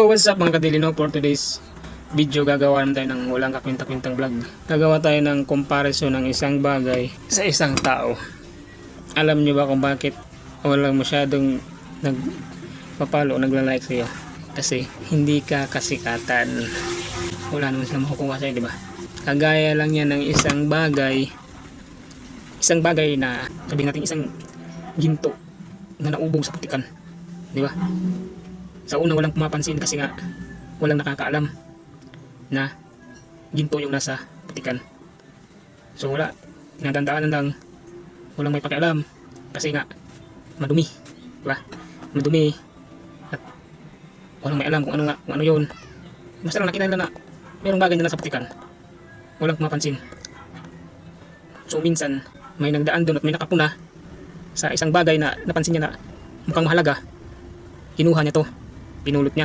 So what's up mga kadilino, for today's video gagawa naman tayo ng walang kakwenta-kwentang vlog. Gagawa tayo ng comparison ng isang bagay sa isang tao. Alam nyo ba kung bakit walang masyadong nagpapalo o nagla-like sa'yo? Kasi hindi ka kasikatan. Wala naman sila makukuha sa'yo, diba? Kagaya lang yan ng isang bagay na sabihin natin isang ginto na naubong sa putikan, diba? Sa una walang pumapansin kasi nga walang nakakaalam na ginto yung nasa putikan. So wala, tinatandaan lang, walang may pakialam kasi nga madumi, diba? Madumi at walang may alam kung ano yun. Basta lang nakita nila na mayroong bagay na nasa putikan, walang pumapansin. So minsan may nagdaan doon at may nakapuna sa isang bagay na napansin niya na mukhang mahalaga, kinuha niya to, pinulot niya.